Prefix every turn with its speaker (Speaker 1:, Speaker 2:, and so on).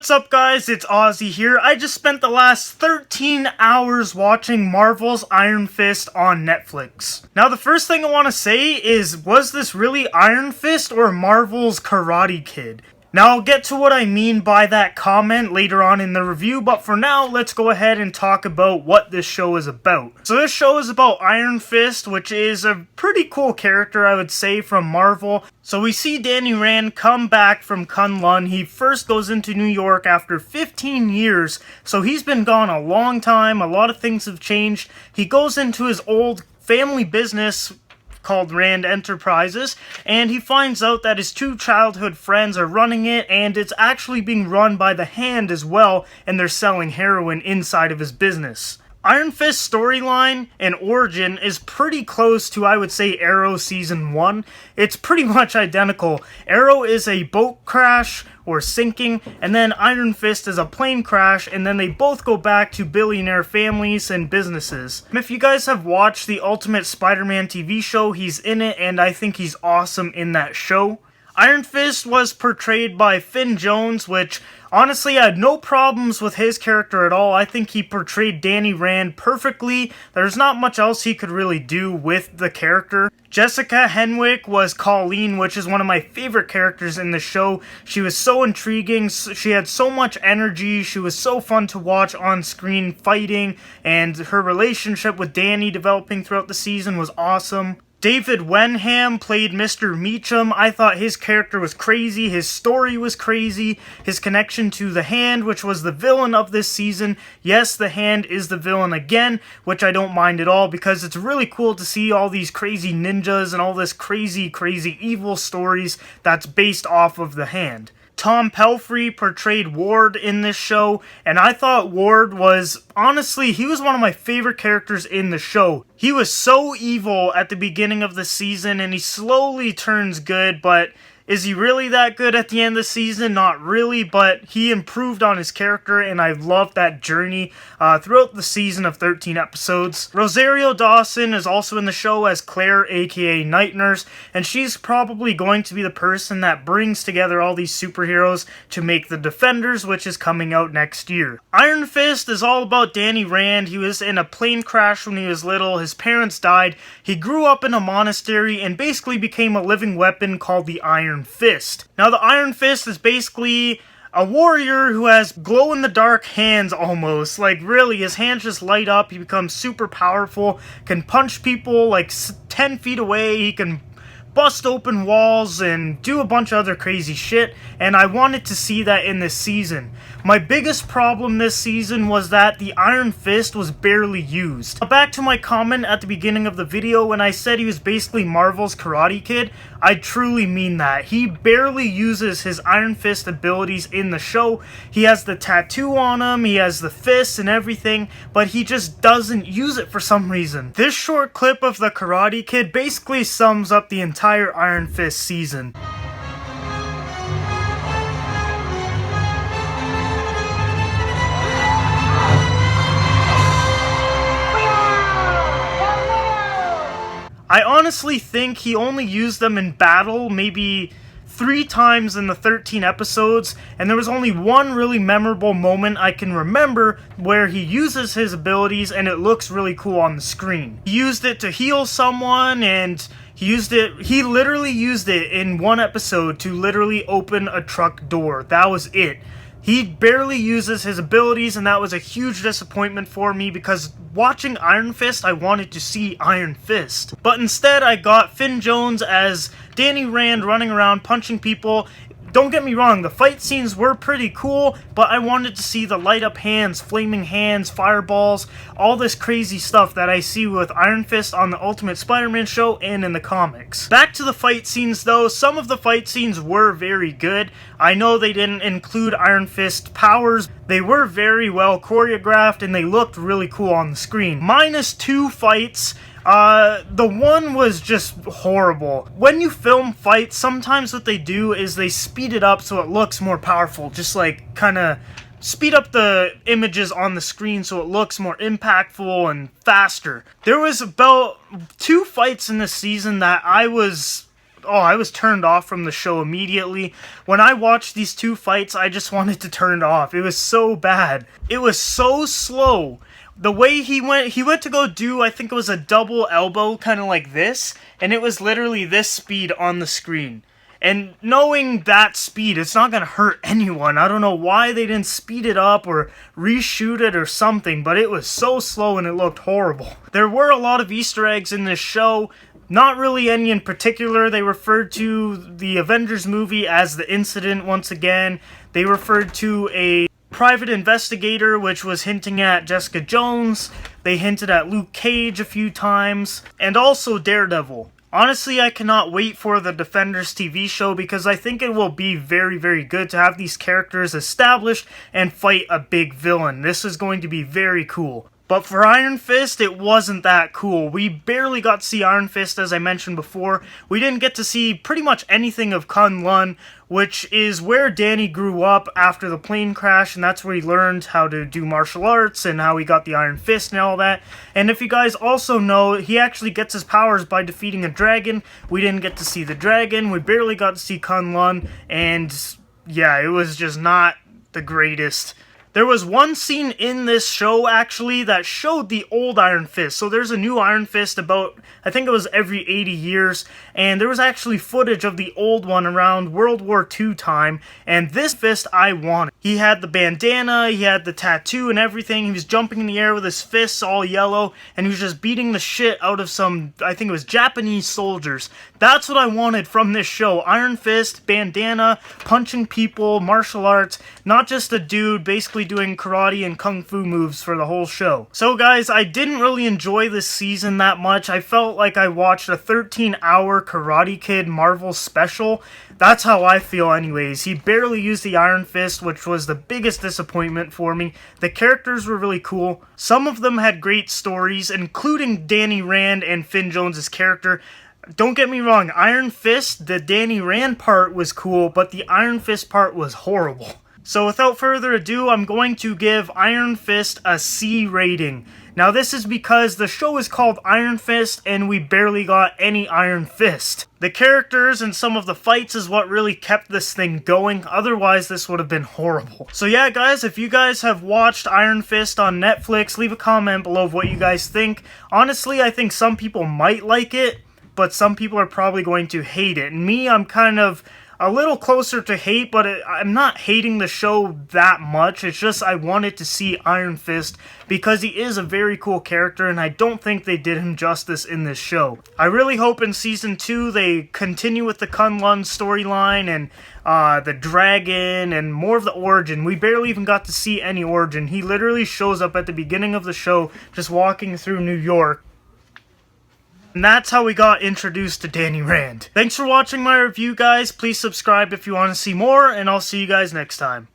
Speaker 1: What's up guys, it's Ozzy here. I just spent the last 13 hours watching Marvel's Iron Fist on Netflix. Now the first thing I want to say is, was this really Iron Fist or Marvel's Karate Kid? Now I'll get to what I mean by that comment later on in the review, but for now, let's go ahead and talk about what this show is about. So this show is about Iron Fist, which is a pretty cool character, I would say, from Marvel. So we see Danny Rand come back from Kun Lun. He first goes into New York after 15 years, so he's been gone a long time, a lot of things have changed. He goes into his old family business called Rand Enterprises, and he finds out that his two childhood friends are running it, and it's actually being run by the Hand as well, and they're selling heroin inside of his business. Iron Fist's storyline and origin is pretty close to, I would say, Arrow Season 1. It's pretty much identical. Arrow is a boat crash or sinking, and then Iron Fist is a plane crash, and then they both go back to billionaire families and businesses. If you guys have watched the Ultimate Spider-Man TV show, he's in it, and I think he's awesome in that show. Iron Fist was portrayed by Finn Jones, which honestly I had no problems with his character at all. I think he portrayed Danny Rand perfectly. There's not much else he could really do with the character. Jessica Henwick was Colleen, which is one of my favorite characters in the show. She was so intriguing, she had so much energy, she was so fun to watch on screen fighting, and her relationship with Danny developing throughout the season was awesome. David Wenham played Mr. Meacham. I thought his character was crazy, his story was crazy, his connection to the Hand, which was the villain of this season. Yes, the Hand is the villain again, which I don't mind at all, because it's really cool to see all these crazy ninjas and all this crazy evil stories that's based off of the Hand. Tom Pelphrey portrayed Ward in this show, and I thought Ward was, honestly, he was one of my favorite characters in the show. He was so evil at the beginning of the season, and he slowly turns good, but is he really that good at the end of the season? Not really, but he improved on his character, and I loved that journey throughout the season of 13 episodes. Rosario Dawson is also in the show as Claire, aka Night Nurse, and she's probably going to be the person that brings together all these superheroes to make The Defenders, which is coming out next year. Iron Fist is all about Danny Rand. He was in a plane crash when he was little, his parents died, he grew up in a monastery, and basically became a living weapon called the Iron Fist. Now the Iron Fist is basically a warrior who has glow-in-the-dark hands almost. Like really, his hands just light up, he becomes super powerful, can punch people like 10 feet away, he can bust open walls and do a bunch of other crazy shit, and I wanted to see that in this season. My biggest problem this season was that the Iron Fist was barely used. Now back to my comment at the beginning of the video when I said he was basically Marvel's Karate Kid, I truly mean that. He barely uses his Iron Fist abilities in the show. He has the tattoo on him, he has the fists and everything, but he just doesn't use it for some reason. This short clip of the Karate Kid basically sums up the entire Iron Fist season. I honestly think he only used them in battle maybe 3 times in the 13 episodes, and there was only one really memorable moment I can remember where he uses his abilities and it looks really cool on the screen. He used it to heal someone, and he literally used it in one episode to literally open a truck door. That was it. He barely uses his abilities, and that was a huge disappointment for me because watching Iron Fist, I wanted to see Iron Fist. But instead, I got Finn Jones as Danny Rand running around punching people. Don't get me wrong, the fight scenes were pretty cool, but I wanted to see the light up hands, flaming hands, fireballs, all this crazy stuff that I see with Iron Fist on the Ultimate Spider-Man show and in the comics. Back to the fight scenes though, some of the fight scenes were very good. I know they didn't include Iron Fist powers, they were very well choreographed and they looked really cool on the screen. Minus 2 fights. The one was just horrible. When you film fights, sometimes what they do is they speed it up so it looks more powerful, just like kinda speed up the images on the screen so it looks more impactful and faster. There was about 2 fights in this season that I was I was turned off from the show immediately. When I watched these two fights, I just wanted to turn it off. It was so bad. It was so slow. The way he went to go do, I think it was a double elbow, kind of like this, and it was literally this speed on the screen. And knowing that speed, it's not going to hurt anyone. I don't know why they didn't speed it up or reshoot it or something, but it was so slow and it looked horrible. There were a lot of Easter eggs in this show. Not really any in particular. They referred to the Avengers movie as The Incident once again. They referred to a private investigator, which was hinting at Jessica Jones. They hinted at Luke Cage a few times, and also Daredevil. Honestly, I cannot wait for the Defenders TV show because I think it will be very, very good to have these characters established and fight a big villain. This is going to be very cool. But for Iron Fist, it wasn't that cool. We barely got to see Iron Fist, as I mentioned before. We didn't get to see pretty much anything of Kun Lun, which is where Danny grew up after the plane crash, and that's where he learned how to do martial arts and how he got the Iron Fist and all that. And if you guys also know, he actually gets his powers by defeating a dragon. We didn't get to see the dragon. We barely got to see Kun Lun, and yeah, it was just not the greatest. There was one scene in this show, actually, that showed the old Iron Fist. So there's a new Iron Fist about, I think it was every 80 years, and there was actually footage of the old one around World War II time, and this fist I wanted. He had the bandana, he had the tattoo and everything, he was jumping in the air with his fists all yellow, and he was just beating the shit out of some, I think it was Japanese soldiers. That's what I wanted from this show. Iron Fist, bandana, punching people, martial arts, not just a dude basically doing karate and kung fu moves for the whole show. So guys, I didn't really enjoy this season that much. I felt like I watched a 13-hour Karate Kid Marvel special. That's how I feel anyways. He barely used the Iron Fist, which was the biggest disappointment for me. The characters were really cool. Some of them had great stories, including Danny Rand and Finn Jones' character. Don't get me wrong, Iron Fist, the Danny Rand part was cool, but the Iron Fist part was horrible. So without further ado, I'm going to give Iron Fist a C rating. Now this is because the show is called Iron Fist and we barely got any Iron Fist. The characters and some of the fights is what really kept this thing going, otherwise this would have been horrible. So yeah guys, if you guys have watched Iron Fist on Netflix, leave a comment below of what you guys think. Honestly, I think some people might like it, but some people are probably going to hate it. And me, I'm kind of a little closer to hate, but I'm not hating the show that much. It's just I wanted to see Iron Fist because he is a very cool character and I don't think they did him justice in this show. I really hope in Season 2 they continue with the Kun Lun storyline and the dragon and more of the origin. We barely even got to see any origin. He literally shows up at the beginning of the show just walking through New York. And that's how we got introduced to Danny Rand. Thanks for watching my review, guys. Please subscribe if you want to see more, and I'll see you guys next time.